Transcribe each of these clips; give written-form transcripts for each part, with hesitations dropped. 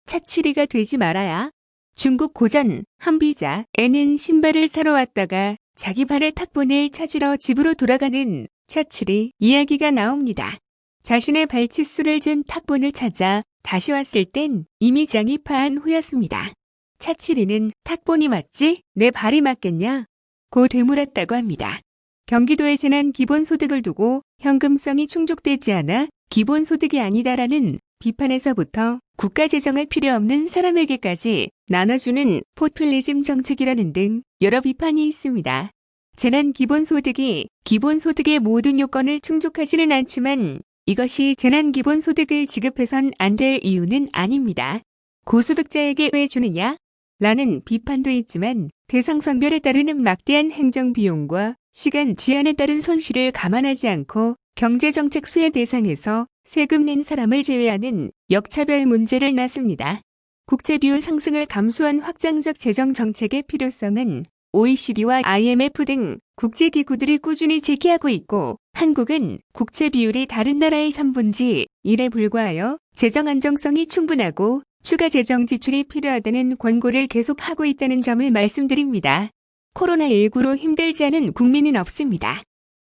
차치리가 되지 말아야. 중국 고전 한비자에는 신발을 사러 왔다가 자기 발의 탁본을 찾으러 집으로 돌아가는 차치리 이야기가 나옵니다. 자신의 발치수를 잰 탁본을 찾아 다시 왔을 땐 이미 장이 파한 후였습니다. 차치리는 탁본이 맞지? 내 발이 맞겠냐? 고 되물었다고 합니다. 경기도의 재난 기본소득을 두고 현금성이 충족되지 않아 기본소득이 아니다라는 비판에서부터 국가재정할 필요 없는 사람에게까지 나눠주는 포퓰리즘 정책이라는 등 여러 비판이 있습니다. 재난 기본소득이 기본소득의 모든 요건을 충족하지는 않지만 이것이 재난 기본소득을 지급해선 안 될 이유는 아닙니다. 고소득자에게 왜 주느냐? 라는 비판도 있지만 대상 선별에 따르는 막대한 행정비용과 시간 지연에 따른 손실을 감안하지 않고 경제정책 수혜 대상에서 세금 낸 사람을 제외하는 역차별 문제를 낳습니다. 국채비율 상승을 감수한 확장적 재정정책의 필요성은 OECD와 IMF 등 국제기구들이 꾸준히 제기하고 있고 한국은 국채비율이 다른 나라의 3분의 1에 불과하여 재정 안정성이 충분하고 추가 재정 지출이 필요하다는 권고를 계속하고 있다는 점을 말씀드립니다. 코로나19로 힘들지 않은 국민은 없습니다.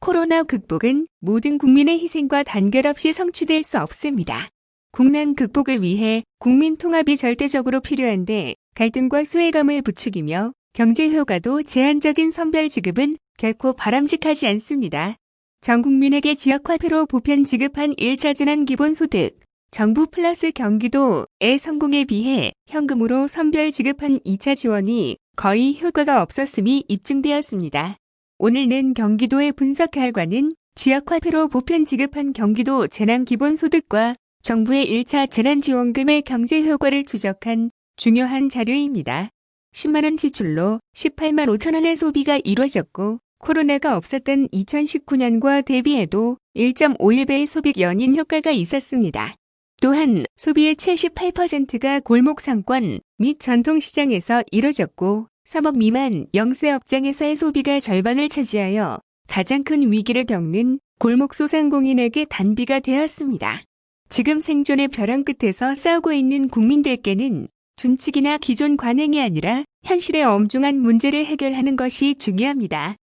코로나 극복은 모든 국민의 희생과 단결 없이 성취될 수 없습니다. 국난 극복을 위해 국민 통합이 절대적으로 필요한데 갈등과 소외감을 부추기며 경제 효과도 제한적인 선별 지급은 결코 바람직하지 않습니다. 전 국민에게 지역화폐로 보편 지급한 1차 재난 기본소득, 정부 플러스 경기도의 성공에 비해 현금으로 선별 지급한 2차 지원이 거의 효과가 없었음이 입증되었습니다. 오늘 낸 경기도의 분석 결과는 지역화폐로 보편 지급한 경기도 재난기본소득과 정부의 1차 재난지원금의 경제 효과를 추적한 중요한 자료입니다. 10만원 지출로 18만 5천원의 소비가 이루어졌고 코로나가 없었던 2019년과 대비해도 1.51배의 소비 연인 효과가 있었습니다. 또한 소비의 78%가 골목 상권 및 전통시장에서 이루어졌고 3억 미만 영세업장에서의 소비가 절반을 차지하여 가장 큰 위기를 겪는 골목 소상공인에게 단비가 되었습니다. 지금 생존의 벼랑 끝에서 싸우고 있는 국민들께는 준칙이나 기존 관행이 아니라 현실의 엄중한 문제를 해결하는 것이 중요합니다.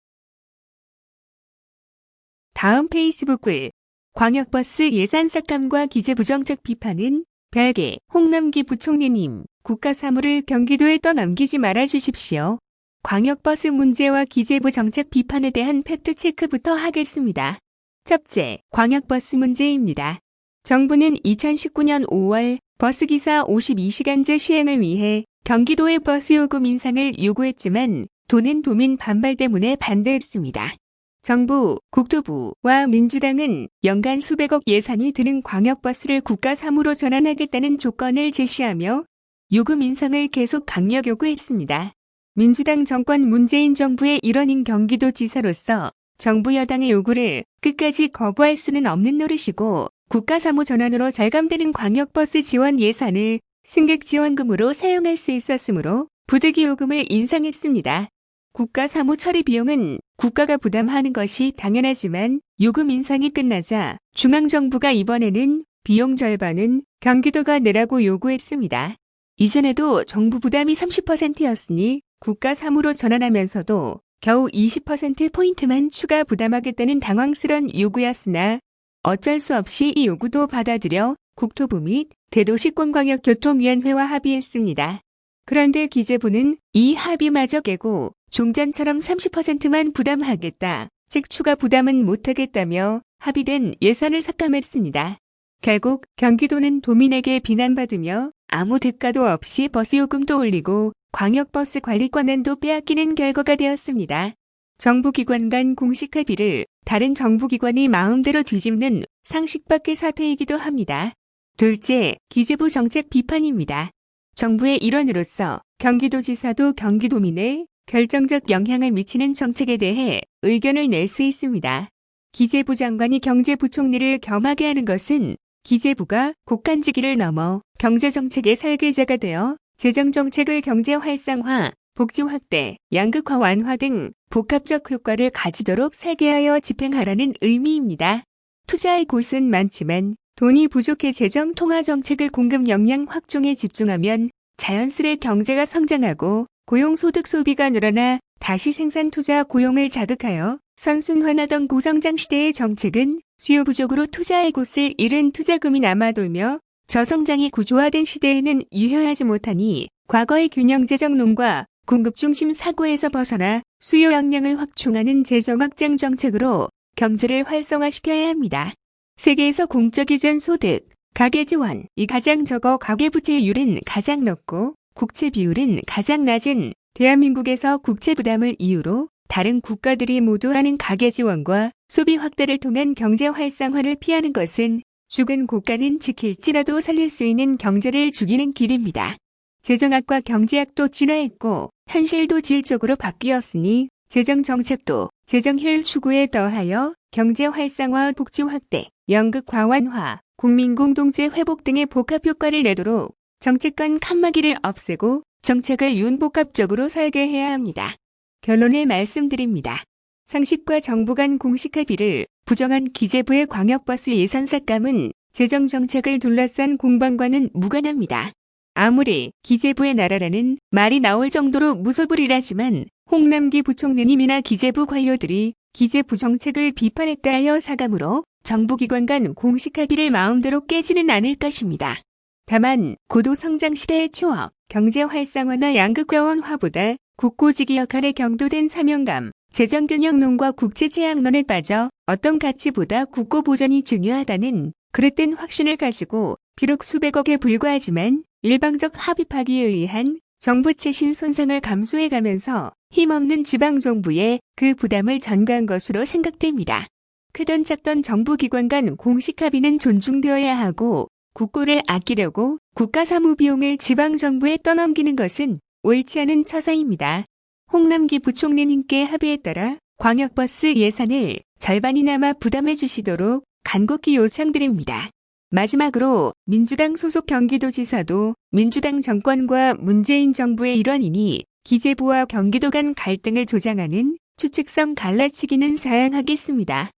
다음 페이스북 글 광역버스 예산 삭감과 기재부 정책 비판은 별개 홍남기 부총리님 국가 사무를 경기도에 떠넘기지 말아주십시오. 광역버스 문제와 기재부 정책 비판에 대한 팩트체크부터 하겠습니다. 첫째, 광역버스 문제입니다. 정부는 2019년 5월 버스기사 52시간제 시행을 위해 경기도의 버스 요금 인상을 요구했지만 도는 도민 반발 때문에 반대했습니다. 정부, 국토부와 민주당은 연간 수백억 예산이 드는 광역버스를 국가사무로 전환하겠다는 조건을 제시하며 요금 인상을 계속 강력 요구했습니다. 민주당 정권 문재인 정부의 일원인 경기도지사로서 정부 여당의 요구를 끝까지 거부할 수는 없는 노릇이고 국가사무 전환으로 절감되는 광역버스 지원 예산을 승객지원금으로 사용할 수 있었으므로 부득이 요금을 인상했습니다. 국가사무 처리 비용은 국가가 부담하는 것이 당연하지만 요금 인상이 끝나자 중앙정부가 이번에는 비용 절반은 경기도가 내라고 요구했습니다. 이전에도 정부 부담이 30%였으니 국가사무로 전환하면서도 겨우 20%포인트만 추가 부담하겠다는 당황스런 요구였으나 어쩔 수 없이 이 요구도 받아들여 국토부 및 대도시권광역교통위원회와 합의했습니다. 그런데 기재부는 이 합의마저 깨고 종전처럼 30%만 부담하겠다, 즉 추가 부담은 못하겠다며 합의된 예산을 삭감했습니다. 결국 경기도는 도민에게 비난받으며 아무 대가도 없이 버스 요금도 올리고 광역버스 관리 권한도 빼앗기는 결과가 되었습니다. 정부기관 간 공식 합의를 다른 정부기관이 마음대로 뒤집는 상식 밖의 사태이기도 합니다. 둘째, 기재부 정책 비판입니다. 정부의 일원으로서 경기도지사도 경기도민에 결정적 영향을 미치는 정책에 대해 의견을 낼 수 있습니다. 기재부 장관이 경제부총리를 겸하게 하는 것은 기재부가 국간직위를 넘어 경제정책의 설계자가 되어 재정정책을 경제 활성화, 복지 확대, 양극화 완화 등 복합적 효과를 가지도록 설계하여 집행하라는 의미입니다. 투자할 곳은 많지만 돈이 부족해 재정 통화 정책을 공급 역량 확충에 집중하면 자연스레 경제가 성장하고 고용소득 소비가 늘어나 다시 생산 투자 고용을 자극하여 선순환하던 고성장 시대의 정책은 수요 부족으로 투자할 곳을 잃은 투자금이 남아돌며 저성장이 구조화된 시대에는 유효하지 못하니 과거의 균형재정론과 공급 중심 사고에서 벗어나 수요 역량을 확충하는 재정 확장 정책으로 경제를 활성화시켜야 합니다. 세계에서 공적 기준 소득, 가계 지원이 가장 적어 가계부채율은 가장 높고 국채 비율은 가장 낮은 대한민국에서 국채 부담을 이유로 다른 국가들이 모두 하는 가계 지원과 소비 확대를 통한 경제 활성화를 피하는 것은 죽은 국가는 지킬지라도 살릴 수 있는 경제를 죽이는 길입니다. 재정학과 경제학도 진화했고 현실도 질적으로 바뀌었으니 재정정책도 재정 효율 추구에 더하여 경제 활성화, 복지 확대, 연극 과완화, 국민 공동체 회복 등의 복합 효과를 내도록 정책권 칸막이를 없애고 정책을 윤복합적으로 설계해야 합니다. 결론을 말씀드립니다. 상식과 정부 간 공식 합의를 부정한 기재부의 광역버스 예산 삭감은 재정정책을 둘러싼 공방과는 무관합니다. 아무리 기재부의 나라라는 말이 나올 정도로 무소불위라지만 홍남기 부총리님이나 기재부 관료들이 기재부 정책을 비판했다 하여 사감으로 정부기관 간 공식 합의를 마음대로 깨지는 않을 것입니다. 다만 고도 성장 시대의 추억, 경제 활성화나 양극화원화보다 국고지기 역할에 경도된 사명감, 재정균형론과 국채제약론에 빠져 어떤 가치보다 국고 보전이 중요하다는 그릇된 확신을 가지고 비록 수백억에 불과하지만 일방적 합의 파기에 의한 정부 채신 손상을 감수해가면서 힘없는 지방정부에 그 부담을 전가한 것으로 생각됩니다. 크던 작던 정부기관 간 공식 합의는 존중되어야 하고 국고를 아끼려고 국가사무 비용을 지방정부에 떠넘기는 것은 옳지 않은 처사입니다. 홍남기 부총리님께 합의에 따라 광역버스 예산을 절반이나마 부담해 주시도록 간곡히 요청드립니다. 마지막으로 민주당 소속 경기도지사도 민주당 정권과 문재인 정부의 일원이니 기재부와 경기도 간 갈등을 조장하는 추측성 갈라치기는 사양하겠습니다.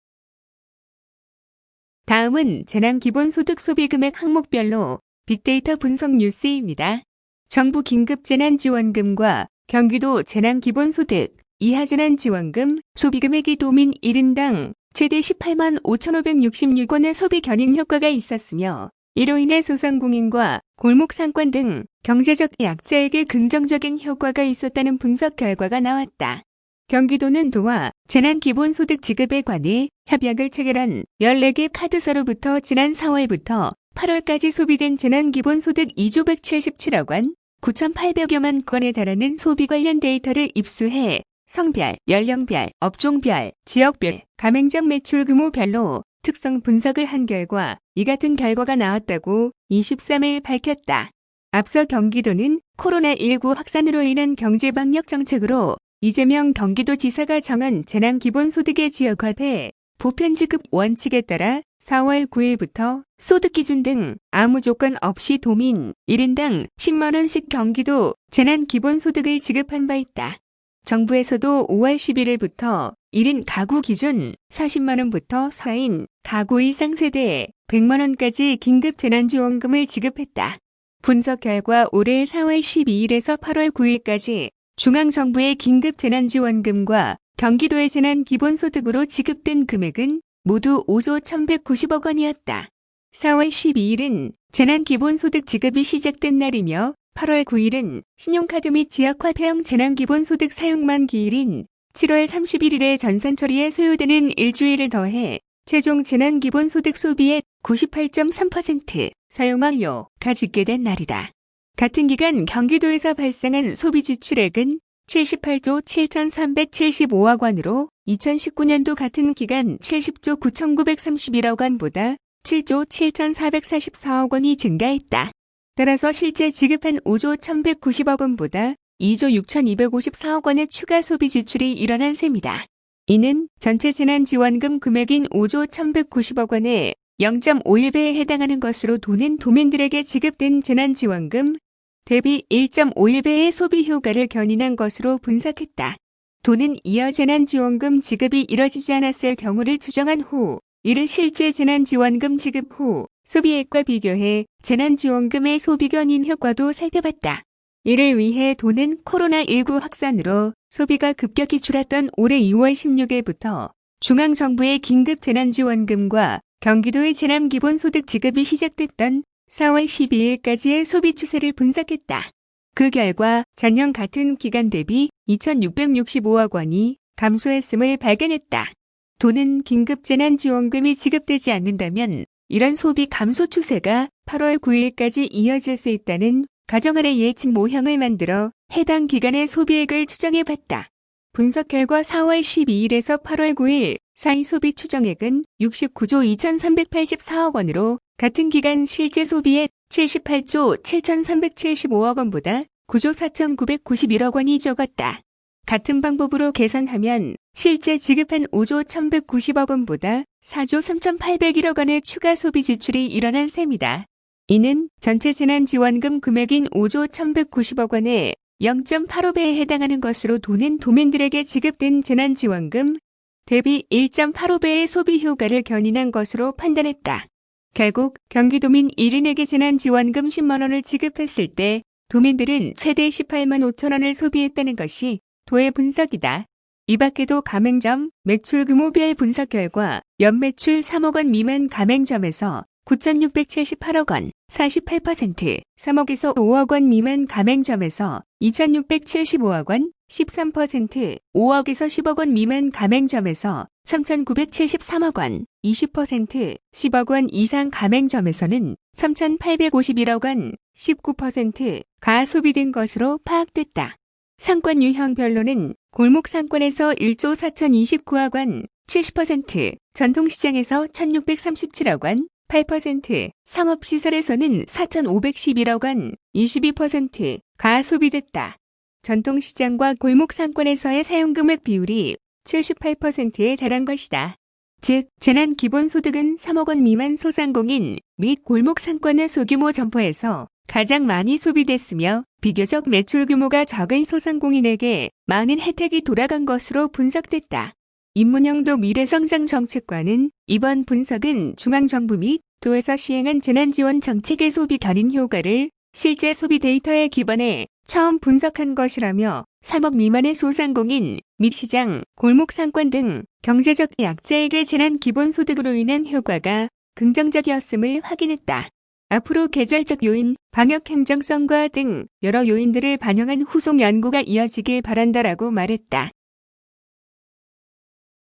다음은 재난기본소득 소비금액 항목별로 빅데이터 분석 뉴스입니다. 정부 긴급재난지원금과 경기도 재난기본소득 이하 재난지원금 소비금액이 도민 1인당 최대 18만 5,566원의 소비 견인 효과가 있었으며 이로 인해 소상공인과 골목상권 등 경제적 약자에게 긍정적인 효과가 있었다는 분석 결과가 나왔다. 경기도는 도와 재난기본소득 지급에 관해 협약을 체결한 14개 카드사로부터 지난 4월부터 8월까지 소비된 재난기본소득 2조 177억 원, 9,800여만 건에 달하는 소비 관련 데이터를 입수해 성별, 연령별, 업종별, 지역별, 가맹점 매출 규모별로 특성 분석을 한 결과 이 같은 결과가 나왔다고 23일 밝혔다. 앞서 경기도는 코로나19 확산으로 인한 경제방역 정책으로 이재명 경기도지사가 정한 재난기본소득의 지역화폐 보편지급 원칙에 따라 4월 9일부터 소득기준 등 아무 조건 없이 도민 1인당 10만원씩 경기도 재난기본소득을 지급한 바 있다. 정부에서도 5월 11일부터 1인 가구 기준 40만원부터 4인 가구 이상 세대에 100만원까지 긴급재난지원금을 지급했다. 분석 결과 올해 4월 12일에서 8월 9일까지 중앙정부의 긴급재난지원금과 경기도의 재난기본소득으로 지급된 금액은 모두 5조 1,190억 원이었다. 4월 12일은 재난기본소득 지급이 시작된 날이며 8월 9일은 신용카드 및 지역화폐형 재난기본소득 사용 만기일인 7월 31일에 전산 처리에 소요되는 일주일을 더해 최종 재난기본소득 소비의 98.3% 사용 완료가 집계된 날이다. 같은 기간 경기도에서 발생한 소비 지출액은 78조 7,375억 원으로 2019년도 같은 기간 70조 9,931억 원보다 7조 7,444억 원이 증가했다. 따라서 실제 지급한 5조 1,190억 원보다 2조 6,254억 원의 추가 소비 지출이 일어난 셈이다. 이는 전체 재난지원금 금액인 5조 1,190억 원의 0.51배에 해당하는 것으로 도는 도민들에게 지급된 재난지원금 대비 1.51배의 소비 효과를 견인한 것으로 분석했다. 도는 이어 재난지원금 지급이 이뤄지지 않았을 경우를 추정한 후 이를 실제 재난지원금 지급 후 소비액과 비교해 재난지원금의 소비 견인 효과도 살펴봤다. 이를 위해 도는 코로나19 확산으로 소비가 급격히 줄었던 올해 2월 16일부터 중앙정부의 긴급 재난지원금과 경기도의 재난기본소득 지급이 시작됐던 4월 12일까지의 소비 추세를 분석했다. 그 결과 전년 같은 기간 대비 2,665억 원이 감소했음을 발견했다. 도는 긴급 재난지원금이 지급되지 않는다면 이런 소비 감소 추세가 8월 9일까지 이어질 수 있다는 가정안의 예측 모형을 만들어 해당 기간의 소비액을 추정해봤다. 분석 결과 4월 12일에서 8월 9일 사이 소비 추정액은 69조 2,384억 원으로 같은 기간 실제 소비액 78조 7,375억 원보다 9조 4,991억 원이 적었다. 같은 방법으로 계산하면 실제 지급한 5조 1,190억 원보다 4조 3,801억 원의 추가 소비 지출이 일어난 셈이다. 이는 전체 재난지원금 금액인 5조 1,190억 원의 0.85배에 해당하는 것으로 도는 도민들에게 지급된 재난지원금 대비 1.85배의 소비 효과를 견인한 것으로 판단했다. 결국 경기도민 1인에게 재난지원금 10만 원을 지급했을 때 도민들은 최대 18만 5천 원을 소비했다는 것이 도의 분석이다. 이 밖에도 가맹점 매출 규모별 분석 결과 연매출 3억 원 미만 가맹점에서 9,678억 원, 48%, 3억에서 5억 원 미만 가맹점에서 2,675억 원, 13%, 5억에서 10억 원 미만 가맹점에서 3,973억 원, 20%, 10억 원 이상 가맹점에서는 3,851억 원, 19%가 소비된 것으로 파악됐다. 상권 유형별로는 골목 상권에서 1조 4,029억 원, 70%, 전통시장에서 1,637억 원, 8%, 상업시설에서는 4,511억 원, 22%가 소비됐다. 전통시장과 골목상권에서의 사용금액 비율이 78%에 달한 것이다. 즉, 재난기본소득은 3억 원 미만 소상공인 및 골목상권의 소규모 점포에서 가장 많이 소비됐으며 비교적 매출 규모가 적은 소상공인에게 많은 혜택이 돌아간 것으로 분석됐다. 임문영도 미래성장정책과는 이번 분석은 중앙정부 및 도에서 시행한 재난지원 정책의 소비 견인 효과를 실제 소비 데이터에 기반해 처음 분석한 것이라며 3억 미만의 소상공인 및 시장, 골목상권 등 경제적 약자에게 재난기본소득으로 인한 효과가 긍정적이었음을 확인했다. 앞으로 계절적 요인, 방역 행정성과 등 여러 요인들을 반영한 후속 연구가 이어지길 바란다라고 말했다.